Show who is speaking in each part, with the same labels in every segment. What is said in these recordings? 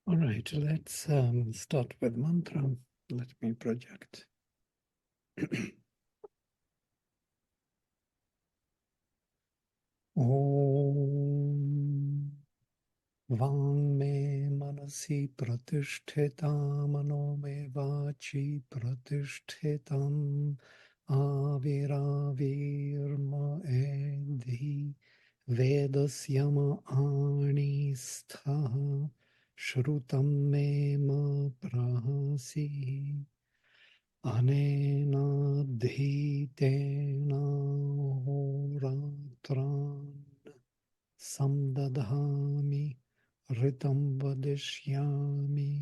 Speaker 1: All right, let's start with mantra. Let me project. Om Vang me manasi pratisthita mano me vachi pratishthitam aviravirma edhi vedasyama anistha shrutam me ma prahasi anena dhitena horatran samdadhami ritam vadishyami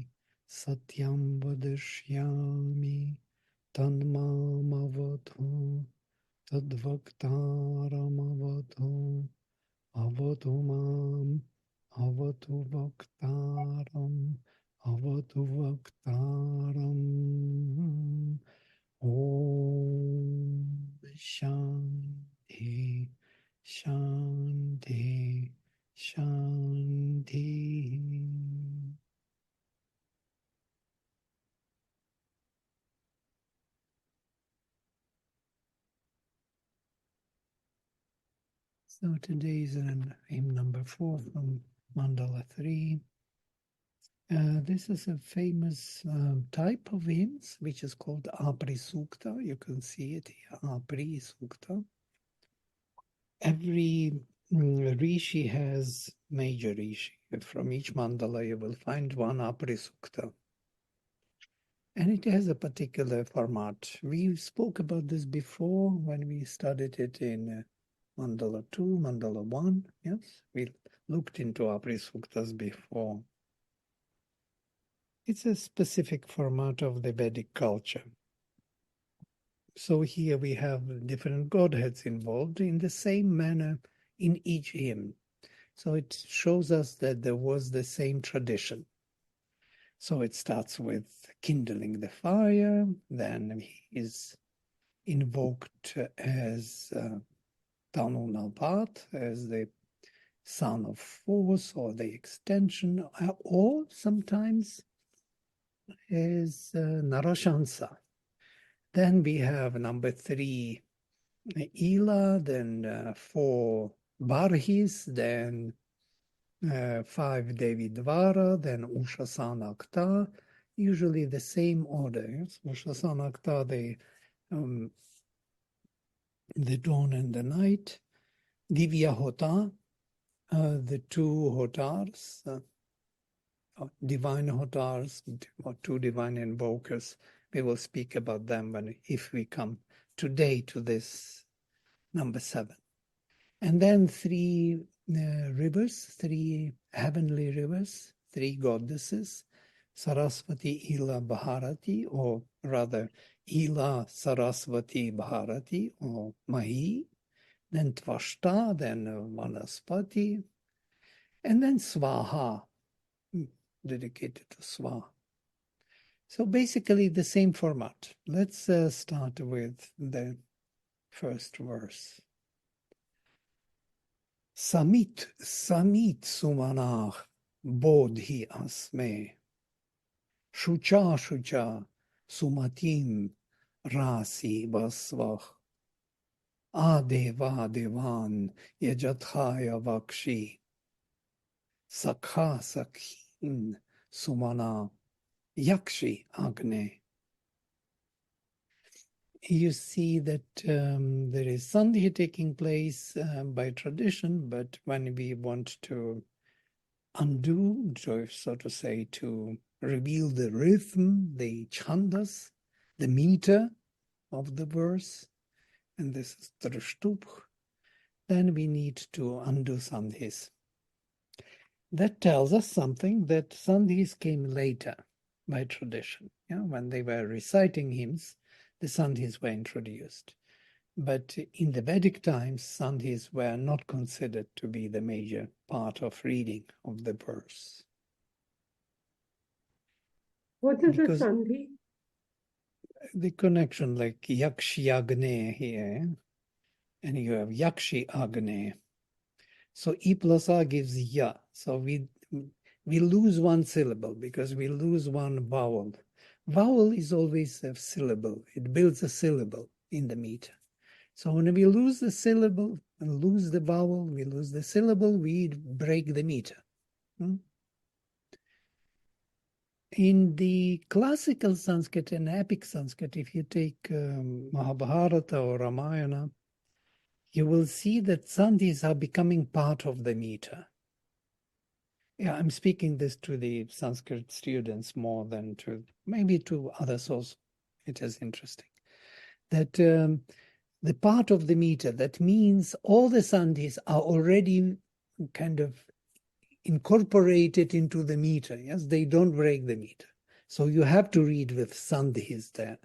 Speaker 1: satyam vadishyami tanmamavadhu tadvaktaramavadhu avadhu mam avadhu vaktaram avadhu vaktaram. Om Shanti Shanti Shanti. So today is hymn number 4 from Mandala 3. This is a famous type of hymns which is called Apri Sukta. You can see it here, Apri Sukta. Every rishi has major rishi. From each mandala you will find one Apri Sukta. And it has a particular format. We spoke about this before when we studied it in Mandala 2, Mandala 1. Yes, we looked into Apri Suktas before. It's a specific format of the Vedic culture. So here we have different godheads involved in the same manner in each hymn. So it shows us that there was the same tradition. So it starts with kindling the fire, then he is invoked as Tanu Nalpat, as the son of force or the extension, or sometimes as Narashansa. Then we have number 3, Ila, then 4, Barhis, then 5, Devi Dvara, then Ushasana Akta, usually the same order. Yes? Ushasana Akta, the dawn and the night. Divya Hota, the 2 Hotars, divine Hotars, or 2 divine invokers. We will speak about them if we come today to this number 7. And then 3 rivers, 3 heavenly rivers, 3 goddesses, Saraswati, Ila, Bharati, or rather Ila, Saraswati, Bharati, or Mahi, then Tvashta, then Vanaspati, and then Swaha, dedicated to Swaha. So basically the same format. Let's start with the first verse. Samit sumanach bodhi asme shucha sumatim rasi basvach adeva devan yajathaya vakshi sakha sakhin sumana yakshi Agni. You see that there is sandhi taking place by tradition, but when we want to undo, so to say, to reveal the rhythm, the chandas, the meter of the verse, and this is Drashtup, then we need to undo sandhis. That tells us something, that sandhis came later by tradition. Yeah? When they were reciting hymns, the sandhis were introduced. But in the Vedic times, sandhis were not considered to be the major part of reading of the verse.
Speaker 2: What is because a sandhi?
Speaker 1: The connection, like Yakshi Agni here, and you have Yakshi Agni. So I plus A gives Ya. So we lose one syllable because we lose one vowel. Vowel is always a syllable. It builds a syllable in the meter. So when we lose the syllable and lose the vowel, we lose the syllable, we break the meter. In the classical Sanskrit and epic Sanskrit, if you take Mahabharata or Ramayana, you will see that sandhis are becoming part of the meter. Yeah, I'm speaking this to the Sanskrit students more than to maybe to others also. It is interesting that the part of the meter, that means all the sandhis are already kind of incorporated into the meter. Yes, they don't break the meter. So you have to read with sandhis there.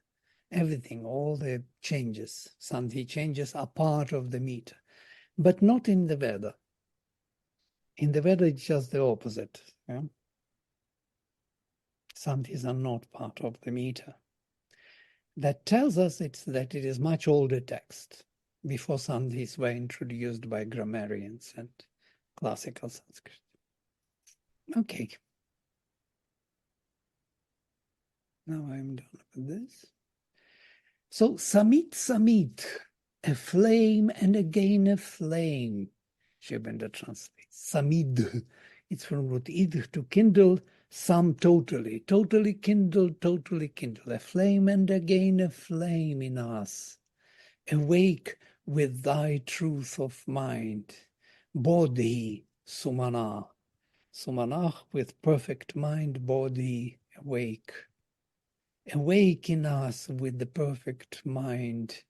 Speaker 1: Everything, all the changes, sandhi changes are part of the meter, but not in the Veda. In the Veda, it's just the opposite. Yeah? Sandhis are not part of the meter. That tells us that it is much older text, before sandhis were introduced by grammarians and classical Sanskrit. Okay. Now I'm done with this. So samit samit, a flame and again a flame. Sri Aurobindo translates. Samid, it's from root id, to kindle, some totally, totally kindle, a flame and again a flame in us. Awake with thy truth of mind. Bodhi, sumana. Sumanah, with perfect mind, body, awake. Awake in us with the perfect mind,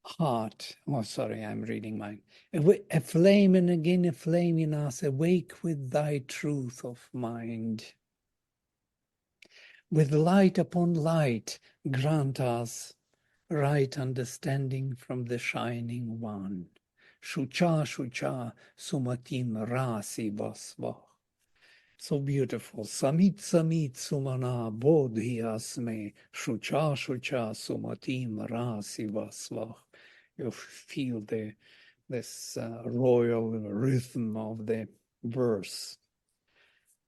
Speaker 1: heart. Oh, sorry, I'm reading mine. A flame and again a flame in us. Awake with thy truth of mind. With light upon light, grant us right understanding from the Shining One. Shucha, shucha, sumatim rasi vasva. So beautiful. Samit samit sumana bodhi asme shucha shucha sumatim rasi vasva. You feel this royal rhythm of the verse.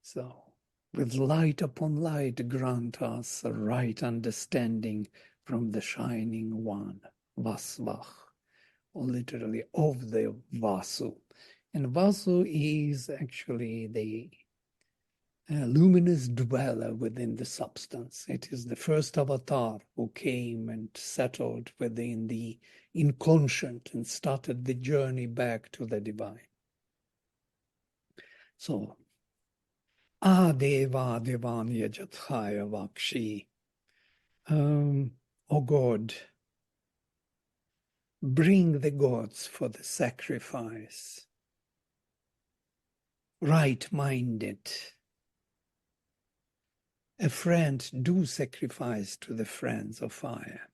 Speaker 1: So, with light upon light, grant us a right understanding from the Shining One, Vasvach, or literally of the Vasu. And Vasu is actually the luminous dweller within the substance. It is the first avatar who came and settled within the inconscient and started the journey back to the divine. So, Adeva Devanya Jathaya Vakshi. O God, bring the gods for the sacrifice. Right-minded. A friend, do sacrifice to the friends of fire.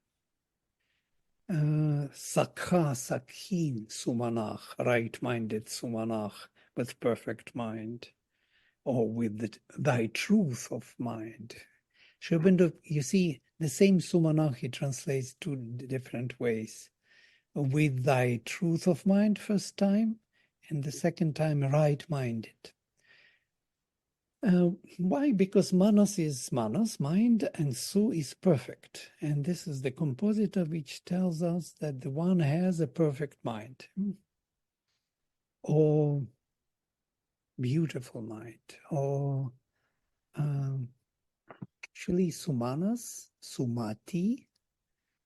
Speaker 1: Sakha Sakhin Sumanach, right-minded Sumanach, with perfect mind, or with thy truth of mind. Sri Aurobindo, you see, the same Sumanach he translates two different ways. With thy truth of mind first time, and the second time right-minded. Why? Because manas is manas, mind, and su is perfect. And this is the compositor which tells us that the one has a perfect mind. Or beautiful mind. Or actually sumanas, sumati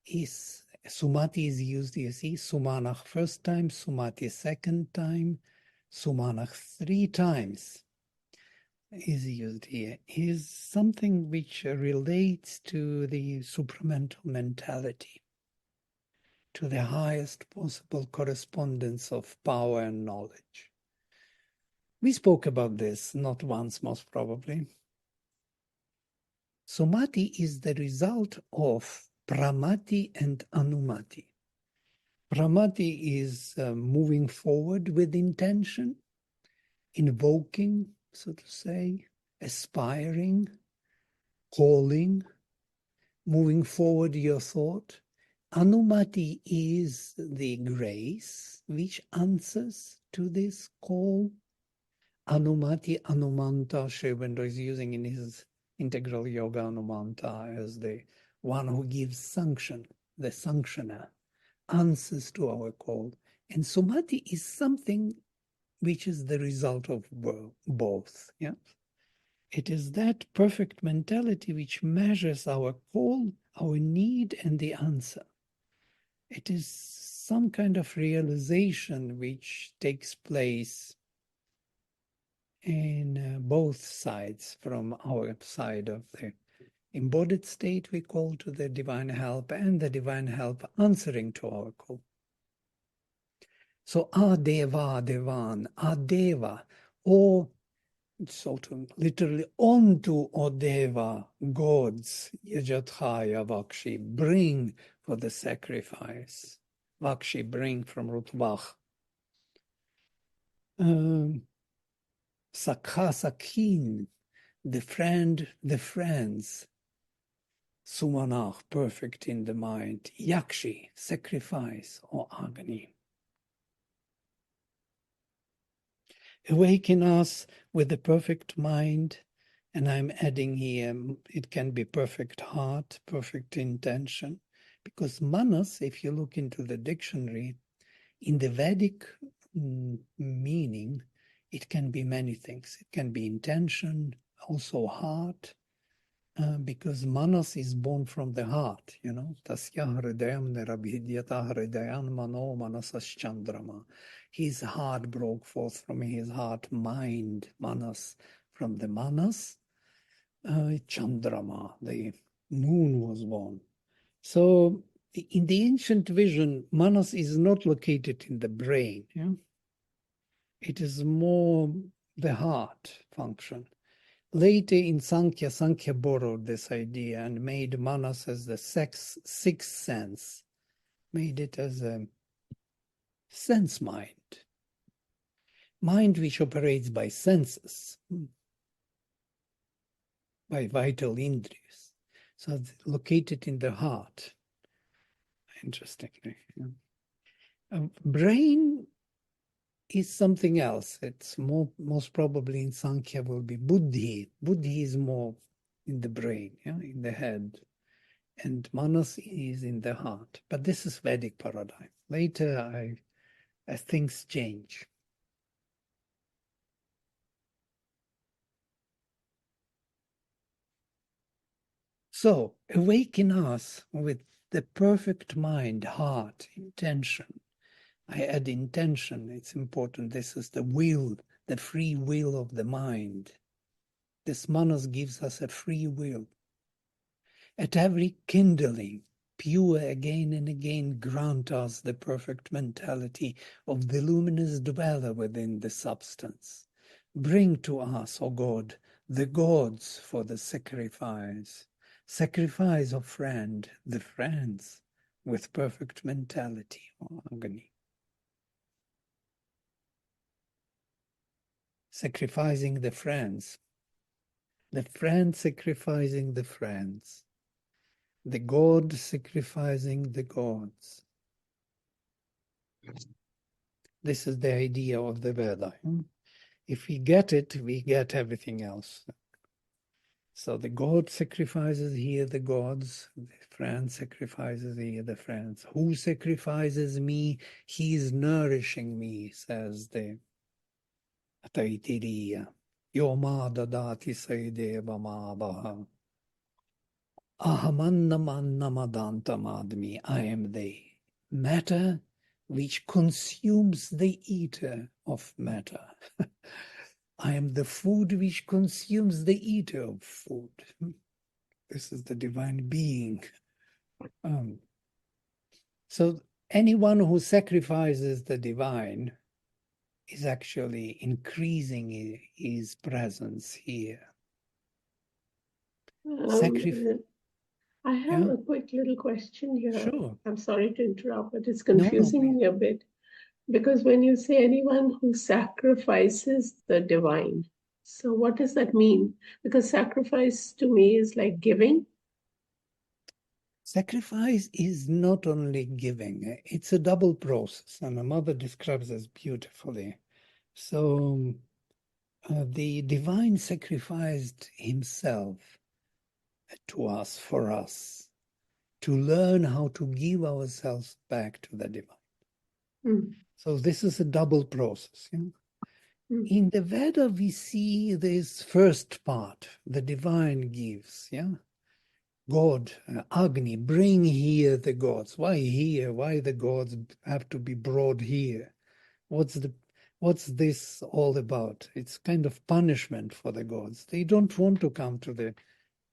Speaker 1: is used, you see, sumanach first time, sumati second time, sumanach 3 times. Is used here is something which relates to the supramental mentality, to the highest possible correspondence of power and knowledge. We spoke about this not once, most probably. Sumati is the result of pramati and anumati. Pramati is moving forward with intention, invoking, so to say, aspiring, calling, moving forward your thought. Anumati is the grace which answers to this call. Anumati Anumanta, Sri Aurobindo is using in his Integral Yoga Anumanta as the one who gives sanction, the sanctioner, answers to our call. And Sumati is something which is the result of both. Yeah, it is that perfect mentality which measures our call, our need, and the answer. It is some kind of realization which takes place in both sides, from our side of the embodied state we call to the divine help, and the divine help answering to our call. So Adeva, Devan, Adeva, or sort of literally onto Odeva, gods, Yajatchaya Vakshi, bring for the sacrifice. Vakshi, bring from root Vach. Sakha, Sakhin, the friend, the friends. Sumanach, perfect in the mind. Yakshi, sacrifice, or Agni. Awaken us with the perfect mind, and I'm adding here, it can be perfect heart, perfect intention, because manas, if you look into the dictionary, in the Vedic meaning, it can be many things. It can be intention, also heart, because manas is born from the heart, you know. Tasya hridayam nirabhidyata hridayan mano manasas chandrama. His heart broke forth from his heart, mind, manas, from the manas, chandrama, the moon was born. So in the ancient vision, manas is not located in the brain. Yeah? It is more the heart function. Later in Sankhya borrowed this idea and made manas as the sixth sense, made it as a sense mind. Mind which operates by senses, by vital indriyas. So it's located in the heart, interestingly. Brain is something else. It's most probably in Sankhya will be buddhi. Buddhi is more in the brain, yeah, in the head. And manas is in the heart. But this is Vedic paradigm. Later, as things change. So, awaken us with the perfect mind, heart, intention. I add intention, it's important. This is the will, the free will of the mind. This manas gives us a free will. At every kindling, pure again and again, grant us the perfect mentality of the luminous dweller within the substance. Bring to us, O God, the gods for the sacrifice. Sacrifice of friend, the friends with perfect mentality, O Agni. Sacrificing the friends sacrificing the friends, the god sacrificing the gods. This is the idea of the Veda. If we get it, we get everything else. So the god sacrifices here the gods, the friend sacrifices here the friends. Who sacrifices me? He is nourishing me, says the Taitiriya. Yoma dadati saideva mabaha. Ahamannamannamadhantamadmi. I am the matter which consumes the eater of matter. I am the food which consumes the eater of food. This is the divine being. So anyone who sacrifices the divine is actually increasing his presence here.
Speaker 2: I have a quick little question here.
Speaker 1: Sure.
Speaker 2: I'm sorry to interrupt, but it's confusing me a bit. Because when you say anyone who sacrifices the divine, so what does that mean? Because sacrifice to me is like giving.
Speaker 1: Sacrifice is not only giving, it's a double process, and my mother describes this beautifully. So the divine sacrificed himself to us, for us, to learn how to give ourselves back to the divine. So this is a double process. In the Veda, we see this first part, the divine gives, God, Agni, bring here the gods. Why here? Why the gods have to be brought here? What's this all about? It's kind of punishment for the gods. They don't want to come to the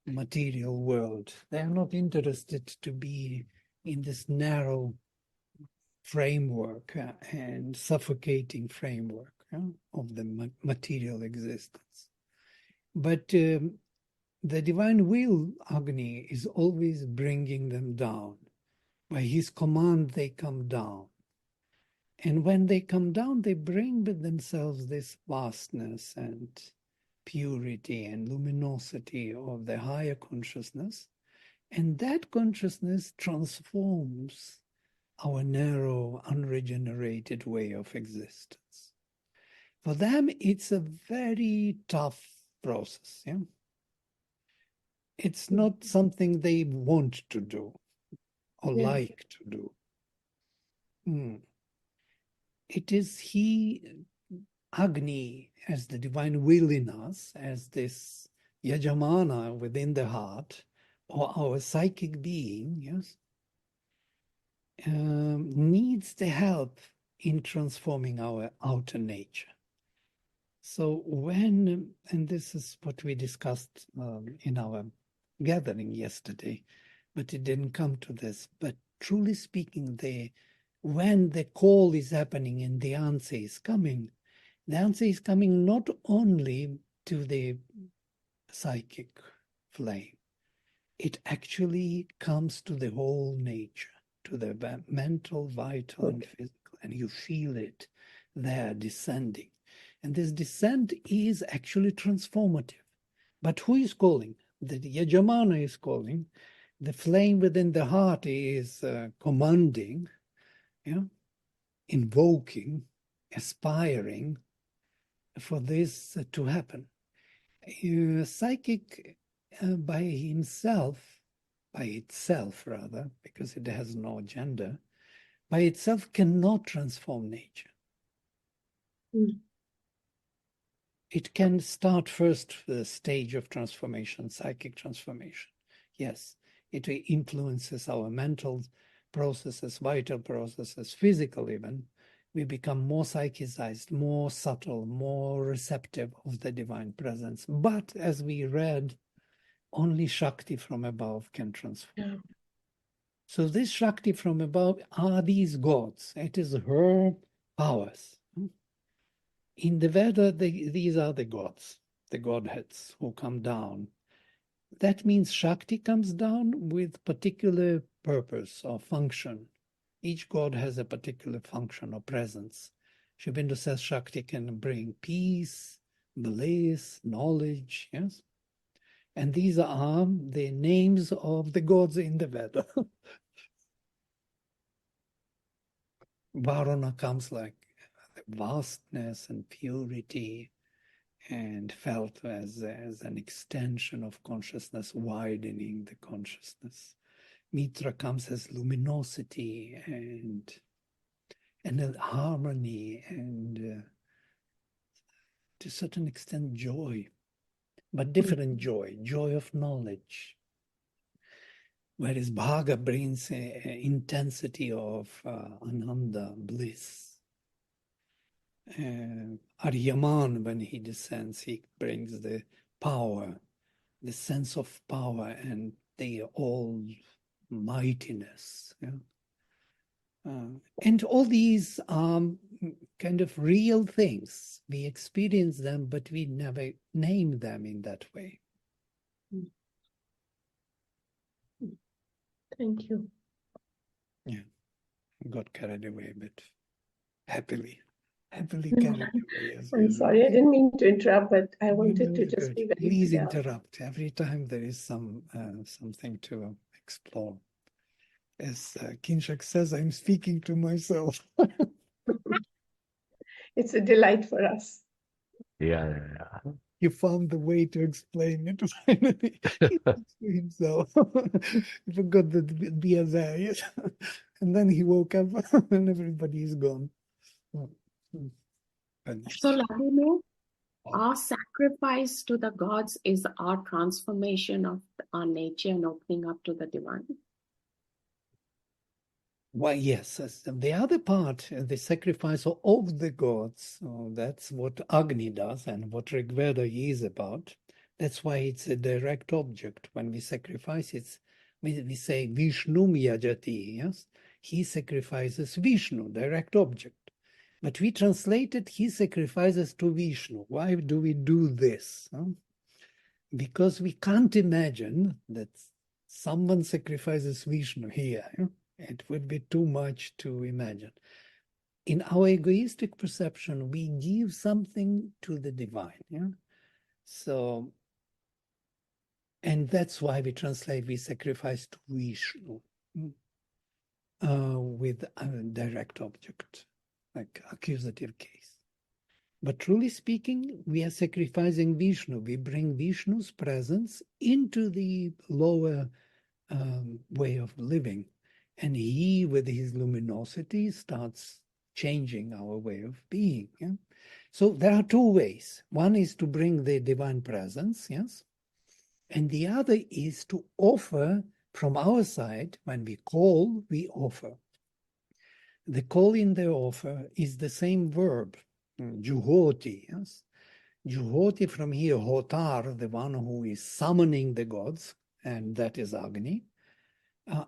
Speaker 1: material world. They are not interested to be in this narrow framework and suffocating framework of the material existence. But the divine will, Agni, is always bringing them down. By his command, they come down. And when they come down, they bring with themselves this vastness and purity and luminosity of the higher consciousness. And that consciousness transforms our narrow, unregenerated way of existence. For them, it's a very tough process. It's not something they want to do or like to do. It is Agni, as the divine will in us, as this Yajamana within the heart, or our psychic being, needs the help in transforming our outer nature. So and this is what we discussed in our gathering yesterday, but it didn't come to this. But truly speaking, when the call is happening and the answer is coming not only to the psychic flame, it actually comes to the whole nature, to the mental, vital, and physical, and you feel it there descending. And this descent is actually transformative. But who is calling? The Yajamana is calling. The flame within the heart is commanding, invoking, aspiring for this to happen. Psychic by itself rather, because it has no gender, by itself cannot transform nature. It can start first the stage of transformation, psychic transformation. Yes, it influences our mental processes, vital processes, physical even. We become more psychicized, more subtle, more receptive of the divine presence. But as we read, only Shakti from above can transform. So this Shakti from above are these gods. It is her powers. In the Veda, these are the gods, the godheads who come down. That means Shakti comes down with particular purpose or function. Each god has a particular function or presence. Sri Aurobindo says Shakti can bring peace, bliss, knowledge, yes? And these are the names of the gods in the Veda. Varuna comes like vastness and purity, and felt as an extension of consciousness, widening the consciousness. Mitra comes as luminosity and harmony and to a certain extent joy, but different joy of knowledge. Whereas Bhaga brings intensity of ananda, bliss. Aryaman, when he descends, he brings the power, the sense of power and the almightiness. And all these are kind of real things. We experience them, but we never name them in that way.
Speaker 2: Thank you.
Speaker 1: Yeah, got carried away, but happily carried away.
Speaker 2: I'm sorry, I didn't mean to interrupt, but I wanted to just be very
Speaker 1: Please
Speaker 2: clear.
Speaker 1: interrupt. Every time there is something to explore. As Kinshak says, I'm speaking to myself.
Speaker 2: It's a delight for us.
Speaker 3: Yeah.
Speaker 1: He found the way to explain it finally. He thinks to himself. He forgot that be a there, yes. And then he woke up and everybody is gone. Oh, funny.
Speaker 4: So, Ladime, our sacrifice to the gods is our transformation of our nature and opening up to the divine.
Speaker 1: Why, yes, the other part, the sacrifice of the gods, that's what Agni does and what Rigveda is about. That's why it's a direct object. When we sacrifice, we say Vishnu Yajati, yes? He sacrifices Vishnu, direct object. But we translate it, he sacrifices to Vishnu. Why do we do this? Because we can't imagine that someone sacrifices Vishnu here. It would be too much to imagine. In our egoistic perception, we give something to the divine. Yeah? So, and that's why we translate, we sacrifice to Vishnu with a direct object, like accusative case. But truly speaking, we are sacrificing Vishnu. We bring Vishnu's presence into the lower way of living. And he, with his luminosity, starts changing our way of being. Yeah? So there are two ways. One is to bring the divine presence, yes? And the other is to offer from our side. When we call, we offer. The call in the offer is the same verb, juhoti, yes? Juhoti from here, hotar, the one who is summoning the gods, and that is Agni.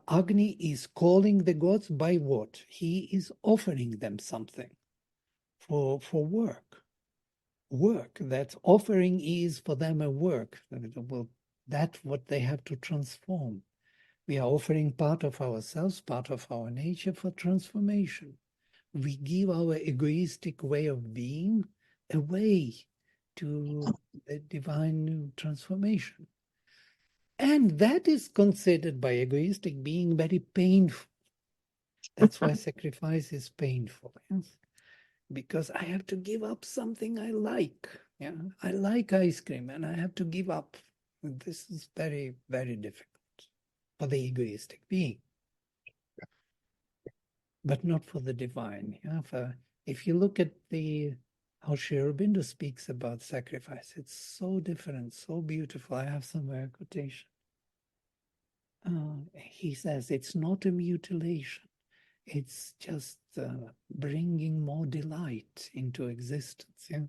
Speaker 1: Agni is calling the gods by what? He is offering them something for work. Work, that offering is for them a work. Well, that's what they have to transform. We are offering part of ourselves, part of our nature for transformation. We give our egoistic way of being away to the divine transformation. And that is considered by egoistic being very painful. That's why sacrifice is painful. Yes? Because I have to give up something I like. Yeah, I like ice cream and I have to give up. This is very, very difficult for the egoistic being, but not for the divine. Yeah? If you look at how Sri Aurobindo speaks about sacrifice, it's so different, so beautiful. I have somewhere a quotation. He says it's not a mutilation. It's just bringing more delight into existence. Yeah?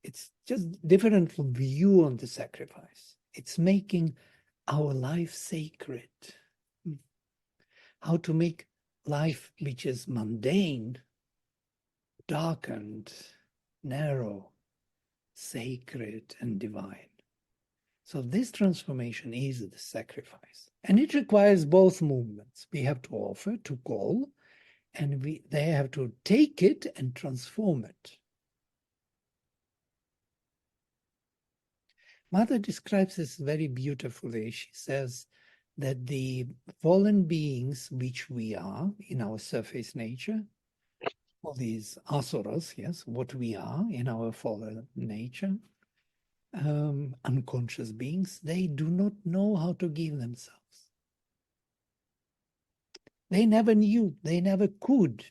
Speaker 1: It's just different view on the sacrifice. It's making our life sacred. How to make life which is mundane, darkened, narrow, sacred, and divine. So this transformation is the sacrifice. And it requires both movements. We have to offer, to call, and they have to take it and transform it. Mother describes this very beautifully. She says that the fallen beings which we are in our surface nature, all these asuras, yes, what we are in our fallen nature, unconscious beings, they do not know how to give themselves. They never knew, they never could.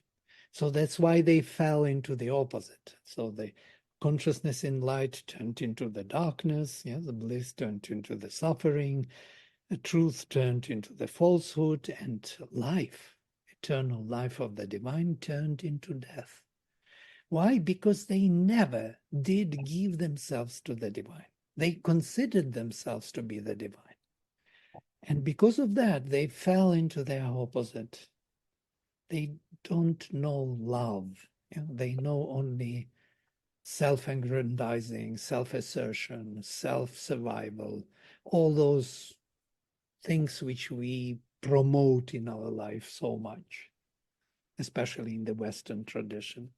Speaker 1: So that's why they fell into the opposite. So the consciousness in light turned into the darkness, yeah, the bliss turned into the suffering, the truth turned into the falsehood, and life, eternal life of the divine, turned into death. Why? Because they never did give themselves to the divine. They considered themselves to be the divine. And because of that, they fell into their opposite. They don't know love. You know, they know only self-aggrandizing, self-assertion, self-survival, all those things which we promote in our life so much, especially in the Western tradition.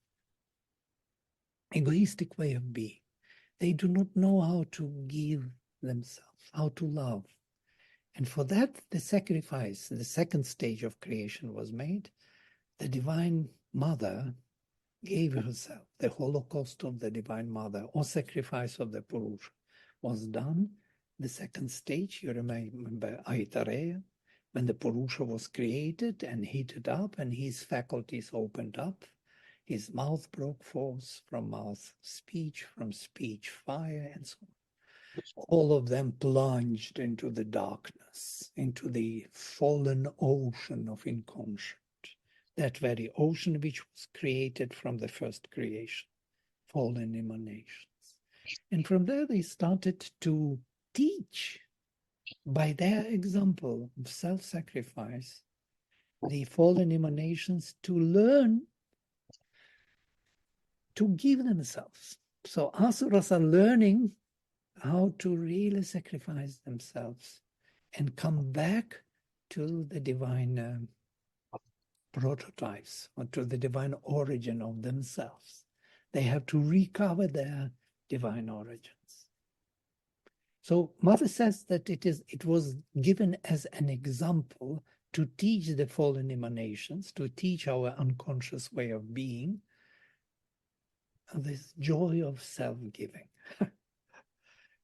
Speaker 1: Egoistic way of being. They do not know how to give themselves, how to love. And for that, the sacrifice, the second stage of creation was made. The Divine Mother gave herself. The Holocaust of the Divine Mother, or sacrifice of the Purusha, was done. The second stage, you remember Aitareya, when the Purusha was created and heated up and his faculties opened up. His mouth broke forth, from mouth speech, from speech fire, and so on. All of them plunged into the darkness, into the fallen ocean of inconscient, that very ocean which was created from the first creation, fallen emanations. And from there they started to teach, by their example of self-sacrifice, the fallen emanations to learn to give themselves. So asuras are learning how to really sacrifice themselves and come back to the divine prototypes, or to the divine origin of themselves. They have to recover their divine origins. So Mother says that it was given as an example to teach the fallen emanations, to teach our unconscious way of being, this joy of self-giving,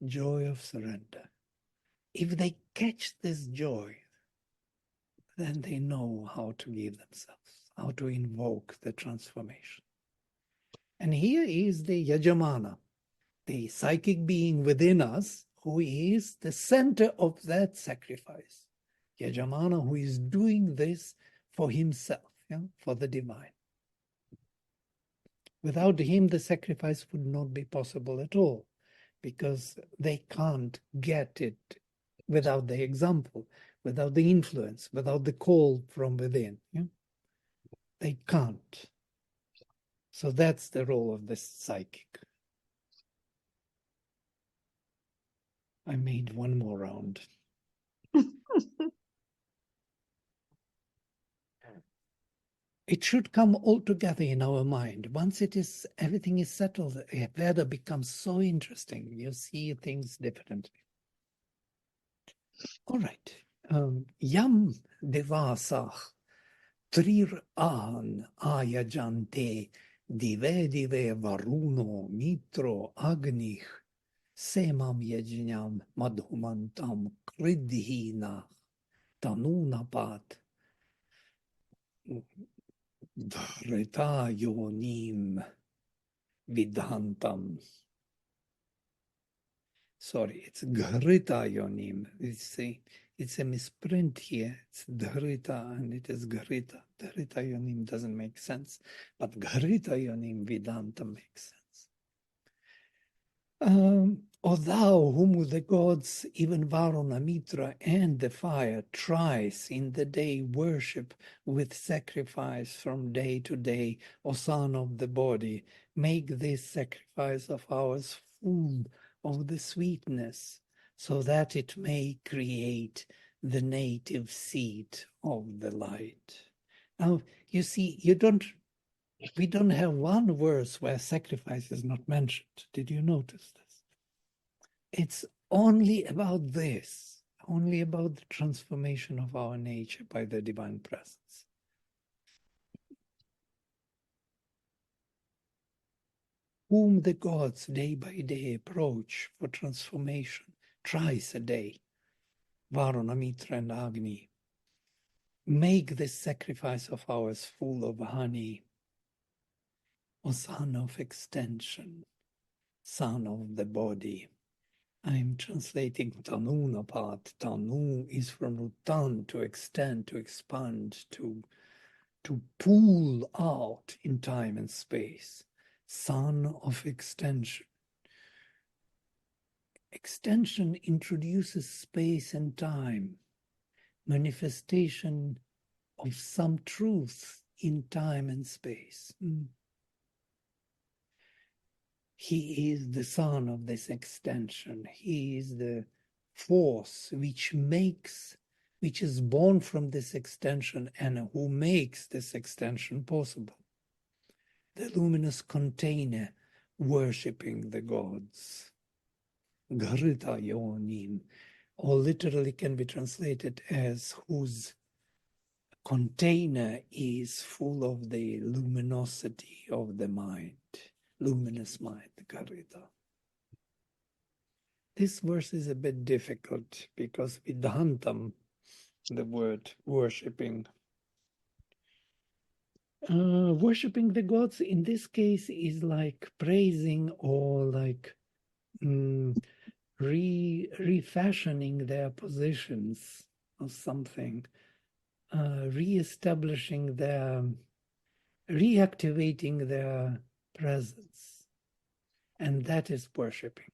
Speaker 1: joy of surrender. If they catch this joy, then they know how to give themselves, how to invoke the transformation. And here is the Yajamana, the psychic being within us, who is the center of that sacrifice. Yajamana, who is doing this for himself, for the divine. Without him, the sacrifice would not be possible at all, because they can't get it without the example, without the influence, without the call from within. They can't. So that's the role of the psychic. I made one more round. It should come all together in our mind. Once everything is settled, Veda becomes so interesting. You see things differently. All right. Yam devasah trir an ayajante dive varuno mitro agnih semam yajnam madhumantam kridhina tanunapat dhrita yonim vidhantam. Sorry, it's Ghrita Yonim. It's a misprint here. It's Dhrita and it is Ghrita. Dhrita Yonim doesn't make sense, but Ghrita Yonim Vedanta makes sense. O thou whom the gods, even Varuna, Mitra, and the fire thrice in the day worship with sacrifice from day to day, O son of the body, make this sacrifice of ours full of the sweetness, so that it may create the native seed of the light. Now, you see, we don't have one verse where sacrifice is not mentioned. Did you notice this? It's only about this, only about the transformation of our nature by the divine presence. Whom the gods day by day approach for transformation, thrice a day, Varuna, Mitra, and Agni, make this sacrifice of ours full of honey, O son of extension, son of the body. I'm translating Tanunapat. Tanu is from Utan, to extend, to expand, to pull out in time and space. Son of extension. Extension introduces space and time, manifestation of some truth in time and space. He is the son of this extension. He is the force which is born from this extension and who makes this extension possible. The luminous container worshipping the gods. Ghrita Yonim, or literally can be translated as whose container is full of the luminosity of the mind, luminous mind, Garita. This verse is a bit difficult because Vedhantam, the word worshipping, worshipping the gods in this case is like praising or like refashioning their positions or something, reestablishing their, reactivating their presence. And that is worshipping.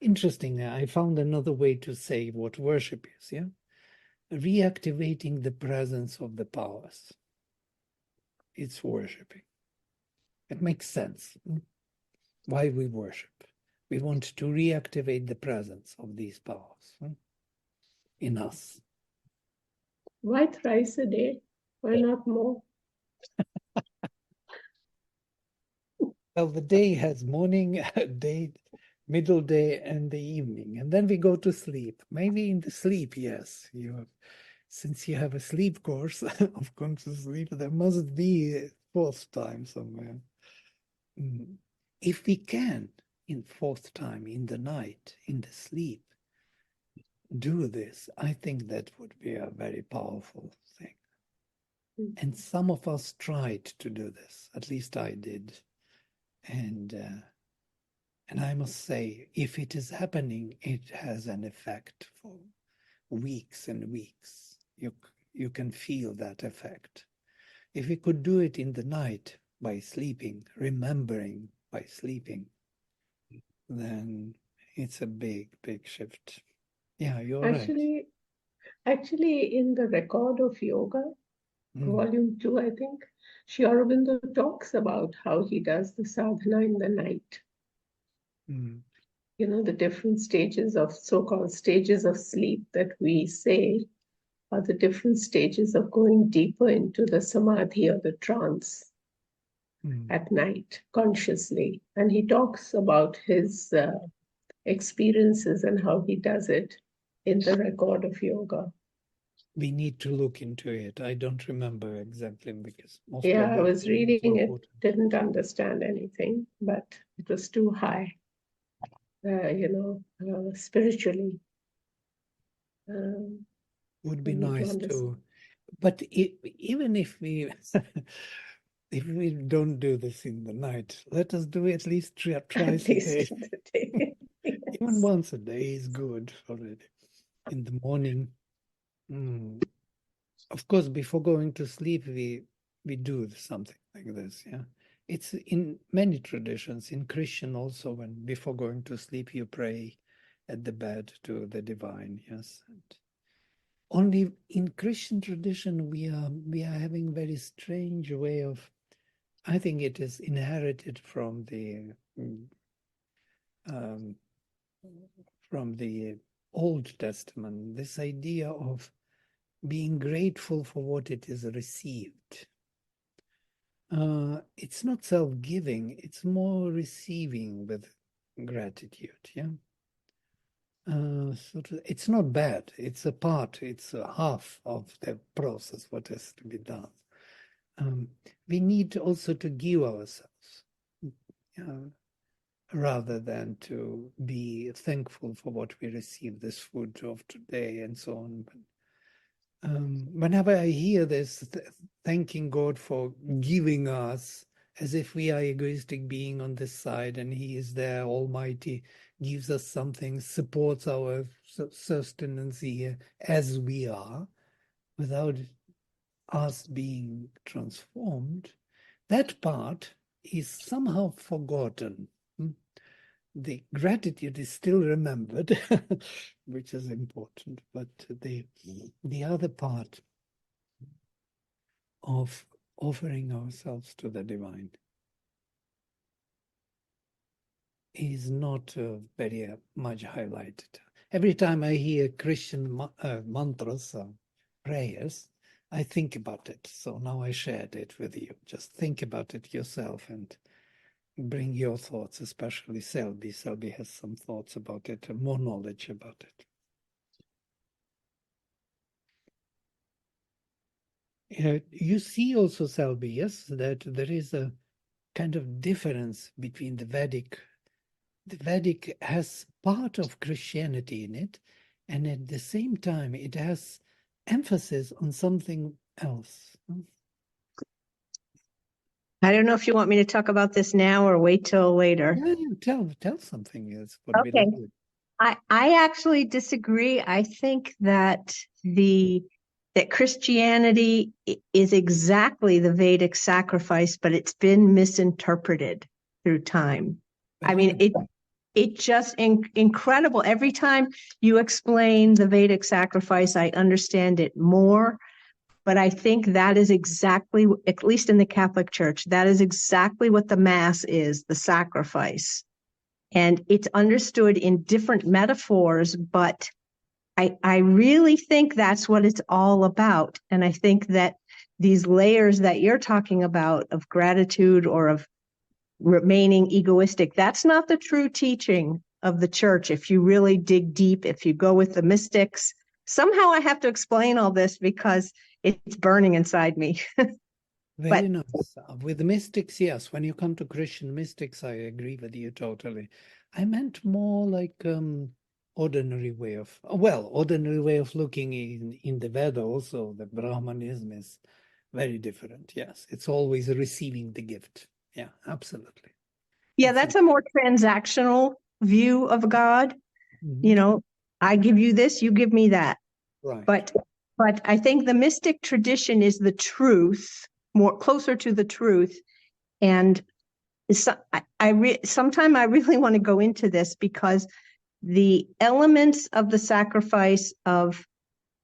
Speaker 1: Interesting, I found another way to say what worship is, yeah? Reactivating the presence of the powers. It's worshipping. It makes sense why we worship. We want to reactivate the presence of these powers in us.
Speaker 2: Why thrice a day? Why not more?
Speaker 1: Well, the day has morning, day, middle day, and the evening, and then we go to sleep. Maybe in the sleep, yes, since you have a sleep course of conscious sleep, there must be a fourth time somewhere. If we can, in fourth time, in the night, in the sleep, do this, I think that would be a very powerful thing. And some of us tried to do this, at least I did. And I must say, if it is happening, it has an effect for weeks and weeks. You can feel that effect. If we could do it in the night by sleeping, remembering by sleeping, then it's a big, big shift. Yeah, you're right.
Speaker 2: Actually, in the Record of Yoga, Volume 2, I think, Sri Aurobindo talks about how he does the sadhana in the night. You know, the different stages of so-called stages of sleep that we say are the different stages of going deeper into the samadhi or the trance at night, consciously. And he talks about his experiences and how he does it in the Record of Yoga.
Speaker 1: We need to look into it. I don't remember exactly because most
Speaker 2: Yeah,
Speaker 1: of
Speaker 2: I was reading it,
Speaker 1: important.
Speaker 2: didn't understand anything, but it was too high, spiritually.
Speaker 1: Would be nice to, but even if we if we don't do this in the night, let us do it at least twice a day.
Speaker 2: Yes.
Speaker 1: Even once a day is good already. In the morning. Of course, before going to sleep, we do something like this. Yeah, it's in many traditions. In Christian also, when before going to sleep, you pray at the bed to the divine. Yes, and only in Christian tradition we are having very strange way of. I think it is inherited from the Old Testament. This idea of being grateful for what it is received. It's not self-giving, it's more receiving with gratitude, yeah? It's not bad, it's a part, it's a half of the process, what has to be done. We need also to give ourselves, rather than to be thankful for what we receive, this food of today and so on. But whenever I hear this, thanking God for giving us, as if we are egoistic being on this side and He is there, Almighty, gives us something, supports our sustenance here as we are, without us being transformed, that part is somehow forgotten. The gratitude is still remembered, which is important, but the other part of offering ourselves to the divine is not very much highlighted. Every time I hear Christian mantras, prayers, I think about it. So now I shared it with you. Just think about it yourself and bring your thoughts, especially Selby. Selby has some thoughts about it and more knowledge about it. You see also, Selby, yes, that there is a kind of difference between the Vedic. The Vedic has part of Christianity in it, and at the same time, it has emphasis on something else.
Speaker 3: I don't know if you want me to talk about this now or wait till later.
Speaker 1: Yeah, tell something else. Would be
Speaker 3: Okay.
Speaker 1: lovely.
Speaker 3: I actually disagree. I think that that Christianity is exactly the Vedic sacrifice, but it's been misinterpreted through time. I mean, it just incredible. Every time you explain the Vedic sacrifice, I understand it more. But I think that is exactly, at least in the Catholic Church, that is exactly what the Mass is, the sacrifice. And it's understood in different metaphors, but I really think that's what it's all about. And I think that these layers that you're talking about of gratitude or of remaining egoistic, that's not the true teaching of the church. If you really dig deep, if you go with the mystics, somehow I have to explain all this because it's burning inside me.
Speaker 1: Very nice. With the mystics, yes. When you come to Christian mystics, I agree with you totally. I meant more like ordinary way of, ordinary way of looking in the Veda also. The Brahmanism is very different. Yes, it's always receiving the gift. Yeah, absolutely.
Speaker 3: Yeah, that's a more transactional view of God.
Speaker 1: Mhm.
Speaker 3: You know, I give you this, you give me that.
Speaker 1: Right.
Speaker 3: But I think the mystic tradition is the truth, more closer to the truth. And sometime I really want to go into this because the elements of the sacrifice of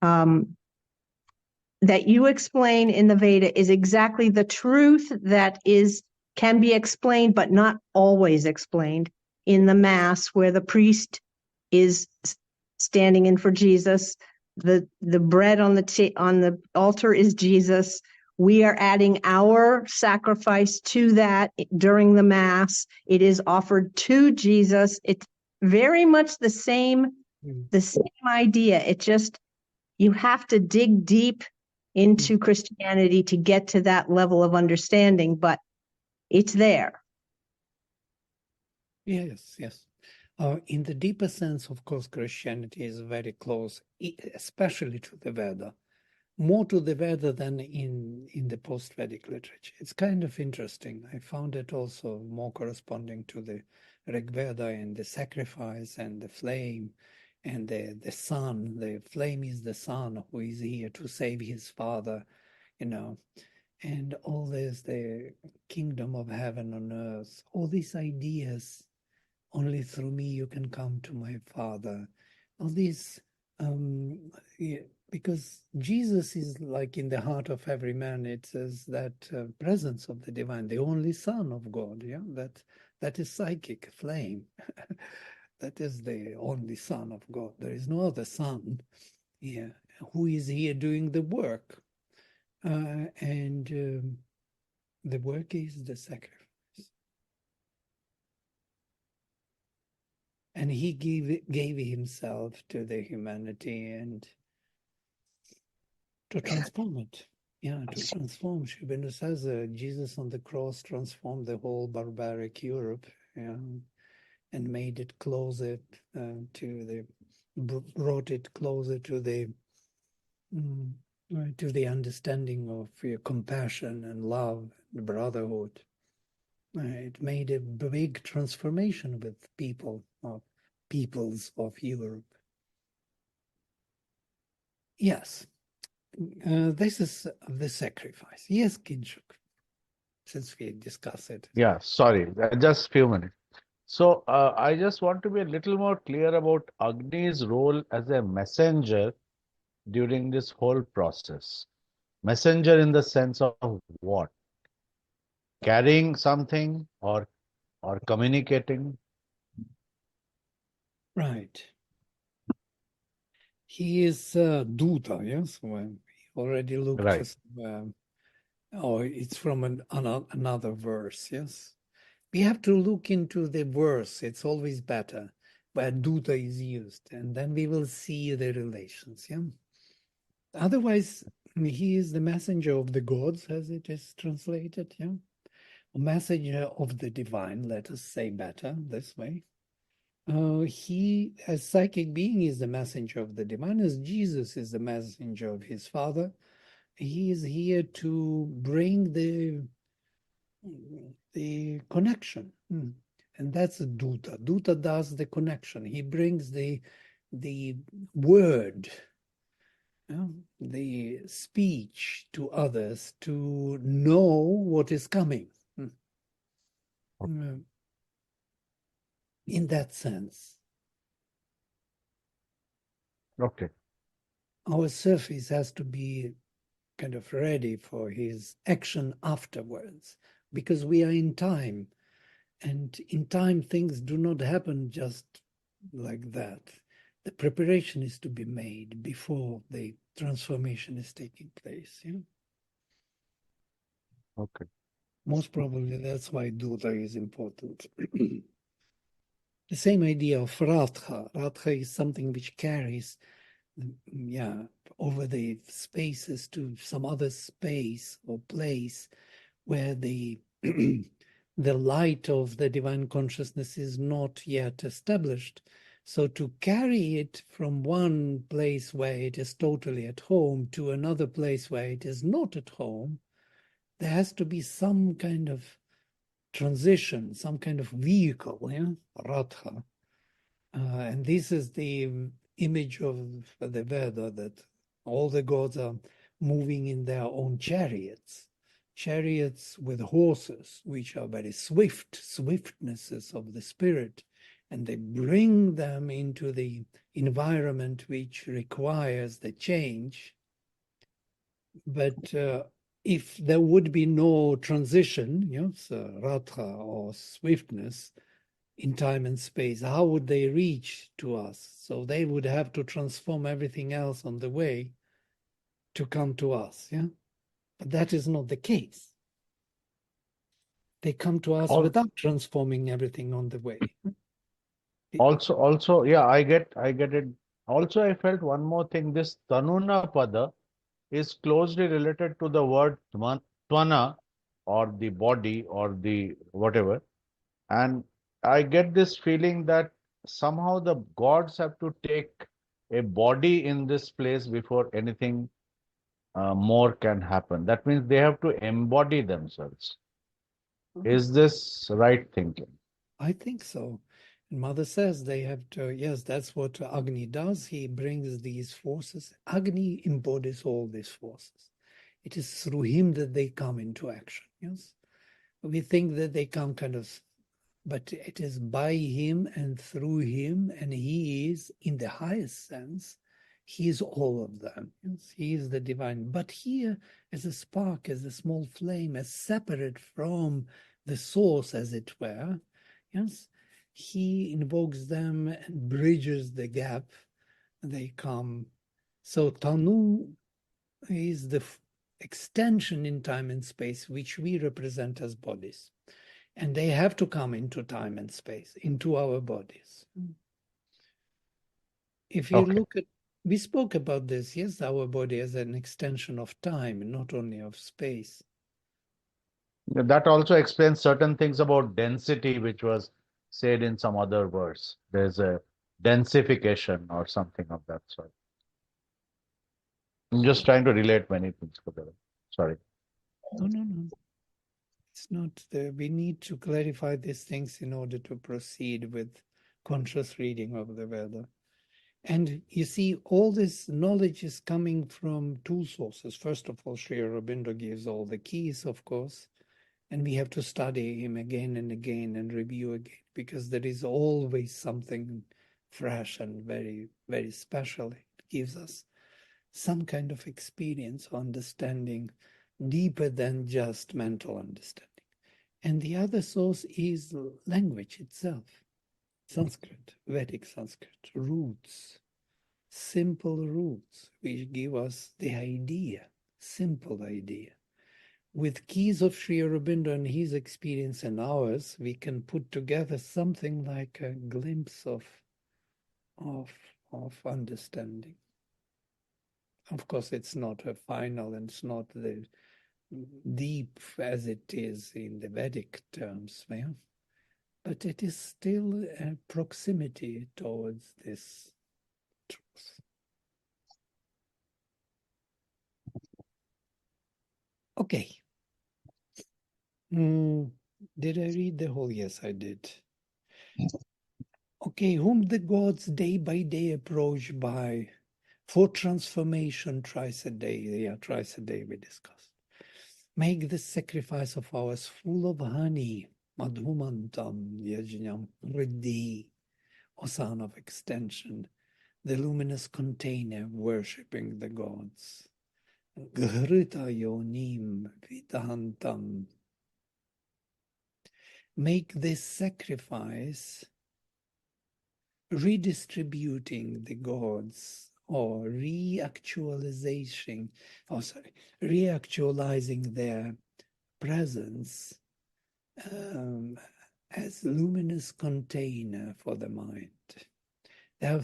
Speaker 3: that you explain in the Veda is exactly the truth that can be explained, but not always explained in the Mass, where the priest is standing in for Jesus. The bread on the altar is Jesus. We are adding our sacrifice to that during the Mass. It is offered to Jesus. It's very much the same idea. It just, you have to dig deep into Christianity to get to that level of understanding, but it's there.
Speaker 1: Yes. In the deeper sense, of course, Christianity is very close, especially to the Veda, more to the Veda than in the post-Vedic literature. It's kind of interesting. I found it also more corresponding to the Rigveda and the sacrifice and the flame and the sun. The flame is the sun who is here to save his father, and all this, the kingdom of heaven on earth, all these ideas. Only through me you can come to my Father. All these, because Jesus is like in the heart of every man. It says that presence of the divine, the only Son of God. Yeah, that is psychic flame. That is the only Son of God. There is no other Son. Yeah, who is here doing the work, and the work is the sacrifice. And he gave himself to the humanity and to transform it. Yeah, to transform. Shubhendu says Jesus on the cross transformed the whole barbaric Europe, and made it closer brought it closer to the understanding of compassion and love and brotherhood. It made a big transformation with peoples of Europe. Yes, this is the sacrifice. Yes, Kinshuk, since we discussed it.
Speaker 5: Yeah, sorry, just few minutes. So I just want to be a little more clear about Agni's role as a messenger during this whole process. Messenger in the sense of what? Carrying something or communicating?
Speaker 1: Right. He is Duta, yes? Well, we already looked
Speaker 5: Right.
Speaker 1: it's from another verse, yes? We have to look into the verse. It's always better where Duta is used, and then we will see the relations, yeah? Otherwise, He is the messenger of the gods, as it is translated, yeah. A messenger of the divine, let us say better this way. He, as psychic being, is the messenger of the divine, as Jesus is the messenger of his Father. He is here to bring the connection. And that's Duta. Duta does the connection. He brings the word, the speech to others to know what is coming. In that sense.
Speaker 5: Okay.
Speaker 1: Our surface has to be kind of ready for his action afterwards, because we are in time. And in time, things do not happen just like that. The preparation is to be made before the transformation is taking place. Yeah?
Speaker 5: Okay.
Speaker 1: Most probably that's why Duta is important. The same idea of Radha. Radha is something which carries, over the spaces to some other space or place where the the light of the divine consciousness is not yet established. So to carry it from one place where it is totally at home to another place where it is not at home, there has to be some kind of transition, some kind of vehicle, Radha. And this is the image of the Veda, that all the gods are moving in their own chariots with horses, which are very swiftnesses of the spirit, and they bring them into the environment which requires the change. But if there would be no transition, so Radha or swiftness, in time and space, how would they reach to us? So they would have to transform everything else on the way to come to us, yeah? But that is not the case. They come to us without transforming everything on the way.
Speaker 5: Also, yeah, I get it. Also, I felt one more thing. This Tanuna Pada is closely related to the word Twana, or the body, or the whatever. And I get this feeling that somehow the gods have to take a body in this place before anything more can happen. That means they have to embody themselves. Is this right thinking?
Speaker 1: I think so. And Mother says they have to, yes, that's what Agni does. He brings these forces. Agni embodies all these forces. It is through him that they come into action, yes? We think that they come kind of, but it is by him and through him, and he is, in the highest sense, he is all of them. Yes? He is the divine. But here, as a spark, as a small flame, as separate from the source, as it were, yes, he invokes them and bridges the gap. They come. So Tanu is the extension in time and space, which we represent as bodies. And they have to come into time and space, into our bodies. If you look at, we spoke about this, yes, our body as an extension of time, not only of space.
Speaker 5: That also explains certain things about density, which was said in some other verse. There's a densification or something of that sort. I'm just trying to relate many things together. Sorry.
Speaker 1: No. It's not, we need to clarify these things in order to proceed with conscious reading of the Veda. And you see, all this knowledge is coming from two sources. First of all, Sri Aurobindo gives all the keys, of course, and we have to study him again and again and review again, because there is always something fresh and very, very special. It gives us some kind of experience, understanding deeper than just mental understanding. And the other source is language itself. Sanskrit, Vedic Sanskrit, roots, simple roots, which give us the idea, simple idea. With keys of Sri Aurobindo and his experience and ours, we can put together something like a glimpse of understanding. Of course, it's not a final and it's not the deep as it is in the Vedic terms, yeah? But it is still a proximity towards this truth. Okay. Did I read the whole? Yes, I did. Okay, whom the gods day by day approach by, for transformation thrice a day. Yeah, thrice a day we discussed. Make the sacrifice of ours full of honey, madhumantam yajnam riddhi, or son of extension, the luminous container worshipping the gods. Ghrita yonim vidahantam. Make this sacrifice redistributing the gods or reactualizing their presence as luminous container for the mind. They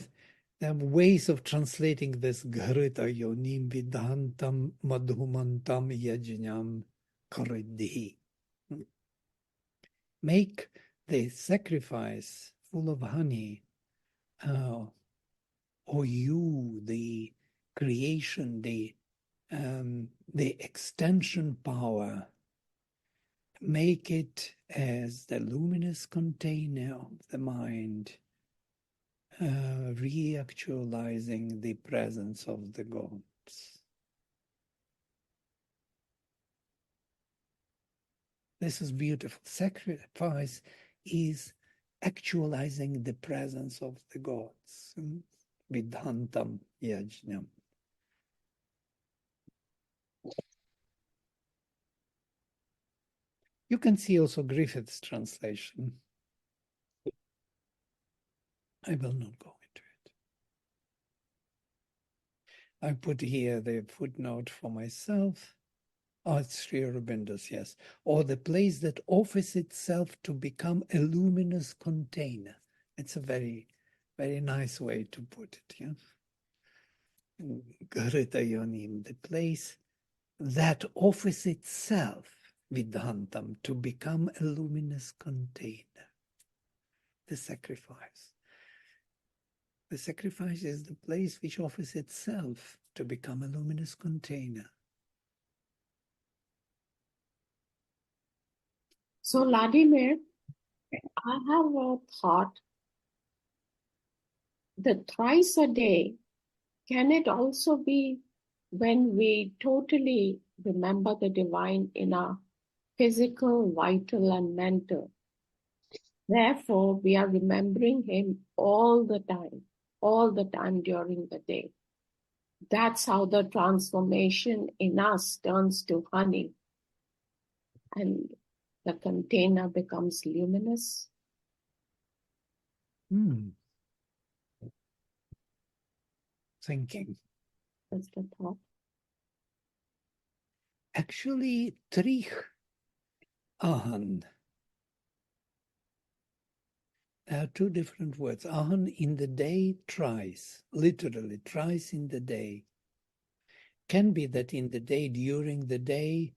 Speaker 1: have ways of translating this Ghrita yonim vidhantam madhumantam yajnam karidhi. Make the sacrifice full of honey, or you, the creation, the extension power, make it as the luminous container of the mind, reactualizing the presence of the gods. This is beautiful. Sacrifice is actualizing the presence of the gods. Vidhantam yajnam. You can see also Griffith's translation. I will not go into it. I put here the footnote for myself. Oh, it's Sri Aurobindo's, yes. Or the place that offers itself to become a luminous container. It's a very, very nice way to put it, yeah. Ghrita yonim, the place that offers itself, vidhantam, to become a luminous container. The sacrifice. The sacrifice is the place which offers itself to become a luminous container.
Speaker 4: So, Vladimir, I have a thought that thrice a day, can it also be when we totally remember the divine in our physical, vital, and mental? Therefore, we are remembering him all the time during the day. That's how the transformation in us turns to honey and the container becomes luminous.
Speaker 1: Thinking.
Speaker 4: That's the thought.
Speaker 1: Actually, trich ahan. There are two different words. Ahan in the day, thrice, literally thrice in the day. Can be that in the day, during the day,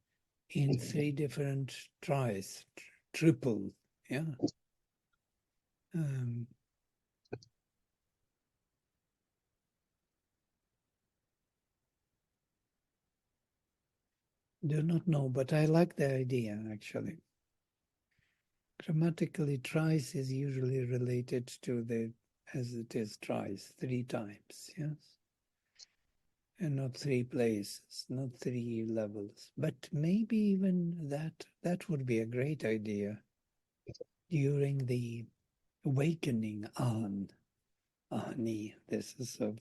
Speaker 1: in three different thrice, triple, yeah. Do not know, but I like the idea, actually. Grammatically, thrice is usually related to the, as it is thrice, three times, yes? And not three places, not three levels. But maybe even that would be a great idea during the awakening on Agni. This is a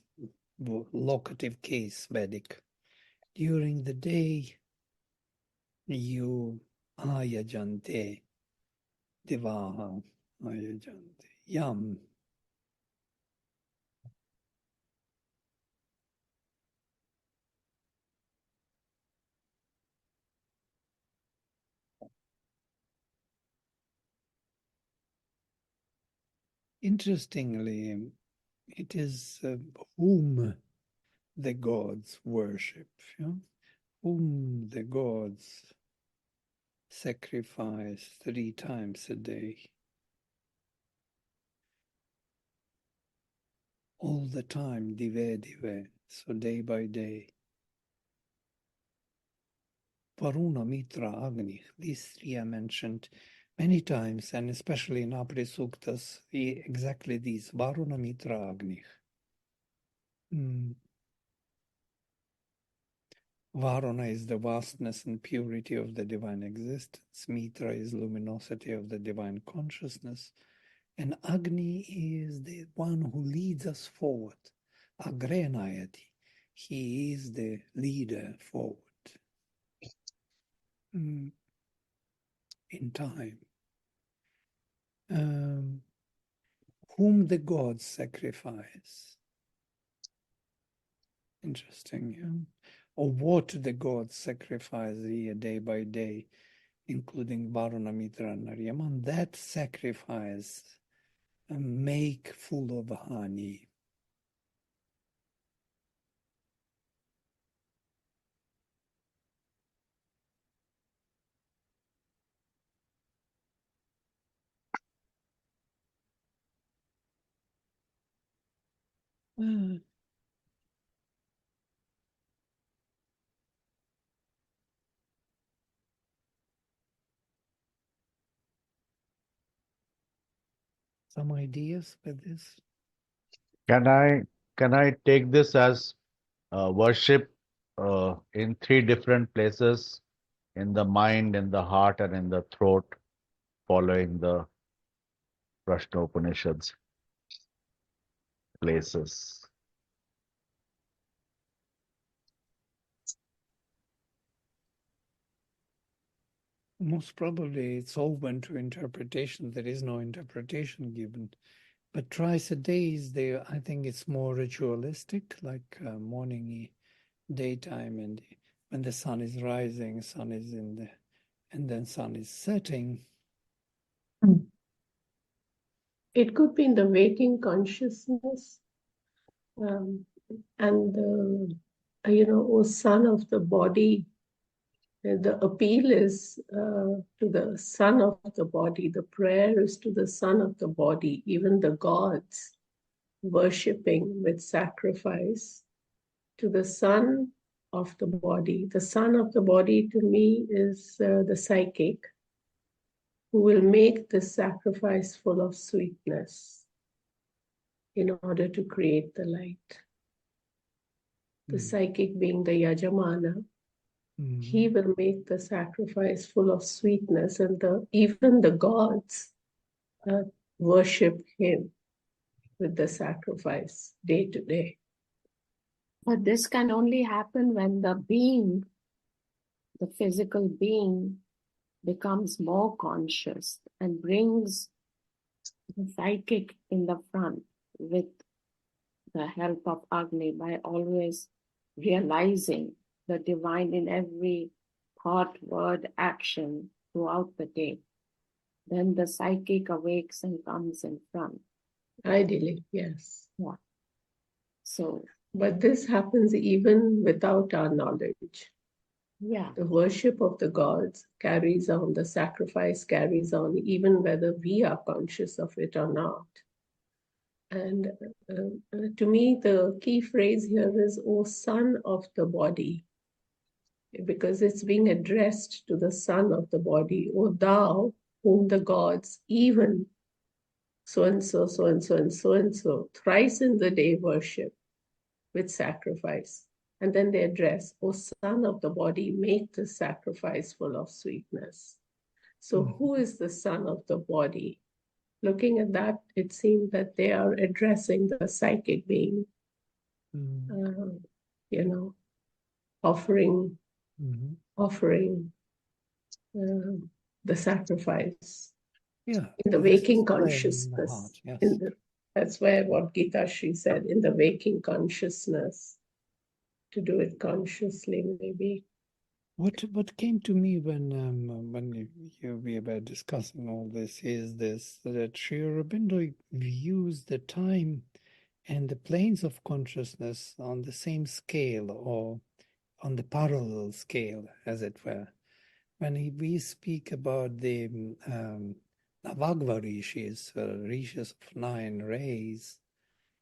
Speaker 1: locative case, Vedic. During the day, you ayajante, divaha ayajante, yam. Interestingly, it is whom the gods worship, whom the gods sacrifice 3 times a day. All the time, dive, so day by day. Varuna, Mitra, Agni, these 3 are mentioned many times, and especially in Apri Suktas, exactly these, Varuna, Mitra, Agni. Varuna is the vastness and purity of the divine existence. Mitra is luminosity of the divine consciousness. And Agni is the one who leads us forward. Agrenayati. He is the leader forward in time. Whom the gods sacrifice. Interesting, yeah? Or what the gods sacrifice here day by day, including Varuna, Mitra, and Naryaman. That sacrifice make full of honey. Some ideas with this?
Speaker 5: Can I take this as worship in 3 different places, in the mind, in the heart, and in the throat, following the Prashna Upanishads places?
Speaker 1: Most probably it's open to interpretation. There is no interpretation given. But thrice a day is there. I think it's more ritualistic, like morning, daytime, and when the sun is rising, sun is in the, and then sun is setting.
Speaker 2: It could be in the waking consciousness, and O son of the body. The appeal is to the son of the body. The prayer is to the son of the body. Even the gods worshipping with sacrifice to the son of the body. The son of the body to me is the psychic, who will make the sacrifice full of sweetness in order to create the light. The psychic being the Yajamana, he will make the sacrifice full of sweetness, and even the gods worship him with the sacrifice day to day.
Speaker 4: But this can only happen when the being, the physical being, becomes more conscious and brings the psychic in the front with the help of Agni, by always realizing the divine in every thought, word, action throughout the day. Then the psychic awakes and comes in front.
Speaker 2: Ideally, yes.
Speaker 4: Yeah. So,
Speaker 2: but this happens even without our knowledge.
Speaker 4: Yeah.
Speaker 2: The worship of the gods carries on, the sacrifice carries on, even whether we are conscious of it or not. And to me, the key phrase here is, O son of the body, because it's being addressed to the son of the body, O thou whom the gods, even so-and-so, so-and-so, and so-and-so, thrice in the day worship with sacrifice. And then they address, O son of the body, make the sacrifice full of sweetness. So who is the son of the body? Looking at that, it seems that they are addressing the psychic being, offering the sacrifice.
Speaker 1: Yeah,
Speaker 2: in the waking consciousness.
Speaker 1: Heart, yes.
Speaker 2: That's where what Gita Shri said, in the waking consciousness, to do it consciously, maybe.
Speaker 1: What came to me when we were discussing all this is this, that Sri Aurobindo views the time And the planes of consciousness on the same scale or on the parallel scale, as it were. When we speak about the Navagva rishis, rishis of 9 rays,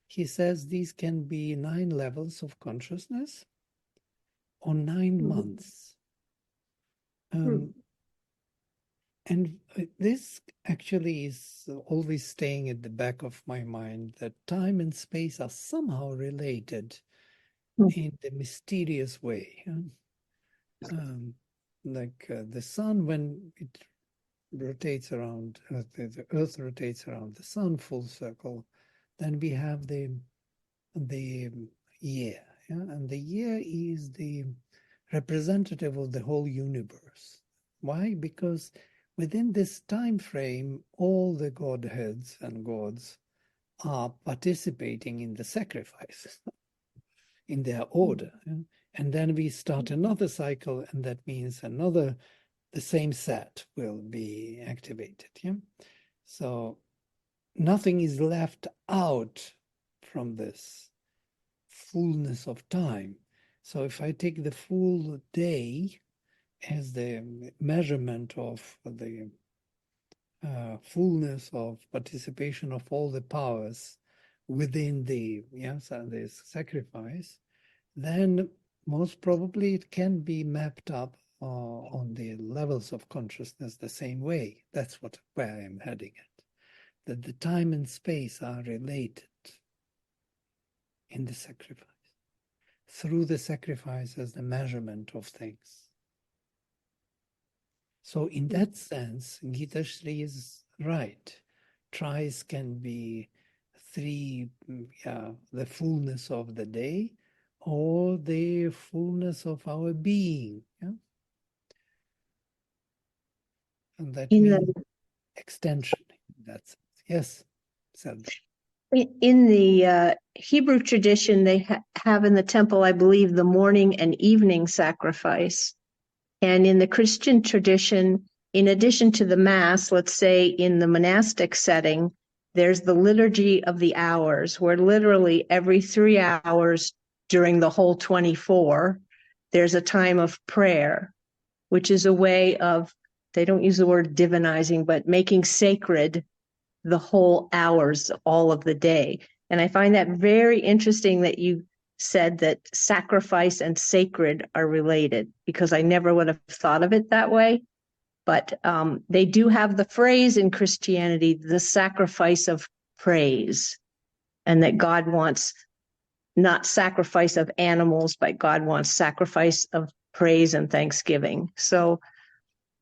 Speaker 1: he says these can be 9 levels of consciousness or 9 months. And this actually is always staying at the back of my mind, that time and space are somehow related in the mysterious way. Like the sun, when it rotates around, the earth rotates around the sun full circle, then we have the year. Yeah? And the year is the representative of the whole universe. Why? Because within this time frame, all the godheads and gods are participating in the sacrifice in their order. Yeah? And then we start another cycle, and that means the same set will be activated. Yeah? So nothing is left out from this fullness of time. So if I take the full day as the measurement of the fullness of participation of all the powers within the sacrifice, then most probably it can be mapped up on the levels of consciousness the same way. That's where I'm heading at. That the time and space are related in the sacrifice, through the sacrifice as the measurement of things. So in that sense, Gita Shri is right. Tries can be 3, the fullness of the day, or the fullness of our being. Yeah? And that means extension in that sense. Yes, Selda.
Speaker 3: In the Hebrew tradition, they have in the temple, I believe, the morning and evening sacrifice. And in the Christian tradition, in addition to the Mass, let's say in the monastic setting, there's the liturgy of the hours, where literally every 3 hours during the whole 24, there's a time of prayer, which is a way of, they don't use the word divinizing, but making sacred the whole hours, all of the day. And I find that very interesting that you said that sacrifice and sacred are related, because I never would have thought of it that way. But they do have the phrase in Christianity, the sacrifice of praise, and that God wants not sacrifice of animals, but God wants sacrifice of praise and thanksgiving. So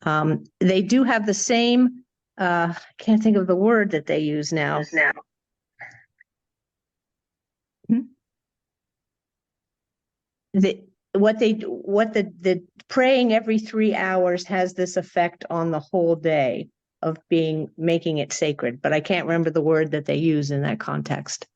Speaker 3: they do have the same, I can't think of the word that they use now. The praying every 3 hours has this effect on the whole day of making it sacred, but I can't remember the word that they use in that context.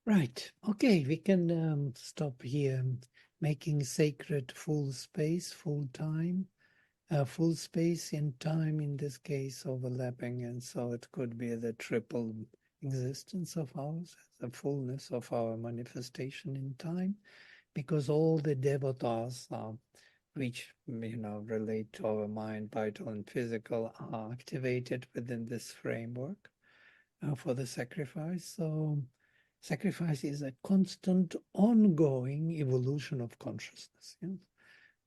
Speaker 1: Right. Okay, we can stop here. Making sacred full space, full time, full space in time, in this case, overlapping. And so it could be the triple existence of ours, the fullness of our manifestation in time, because all the devatas, which relate to our mind, vital and physical, are activated within this framework for the sacrifice. So sacrifice is a constant, ongoing evolution of consciousness,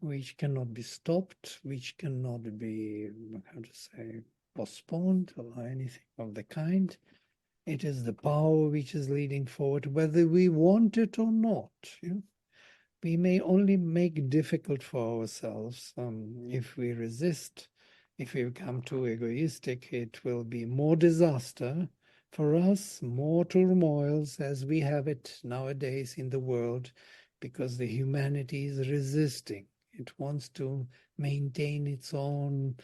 Speaker 1: which cannot be stopped, which cannot be, postponed or anything of the kind. It is the power which is leading forward, whether we want it or not. We may only make difficult for ourselves if we resist. If we become too egoistic, it will be more disaster for us, more turmoils as we have it nowadays in the world, because the humanity is resisting. It wants to maintain its own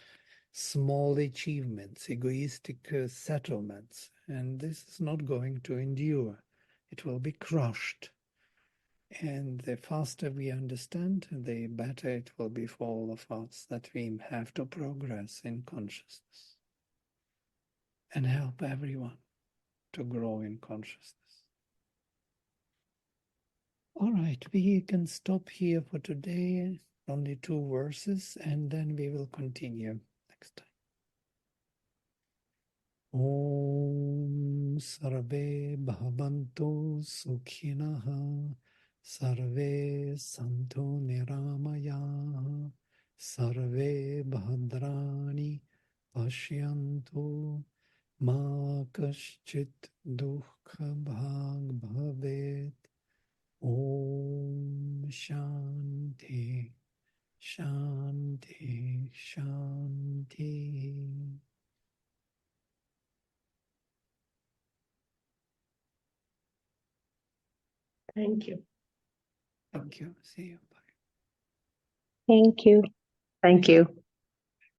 Speaker 1: small achievements, egoistic settlements, and this is not going to endure. It will be crushed. And the faster we understand, the better it will be for all of us, that we have to progress in consciousness and help everyone to grow in consciousness. All right, we can stop here for today. Only 2 verses, and then we will continue next time. Om Sarve Bhavantu Sukhinaha Sarve Santu Niramaya Sarve Bhadrani Pashyantu Ma Kaschit Dukha Bhag Bhavet. Om Shanti Shanti Shanti.
Speaker 2: Thank you.
Speaker 1: Thank you. See you. Bye.
Speaker 3: Thank you. Thank you.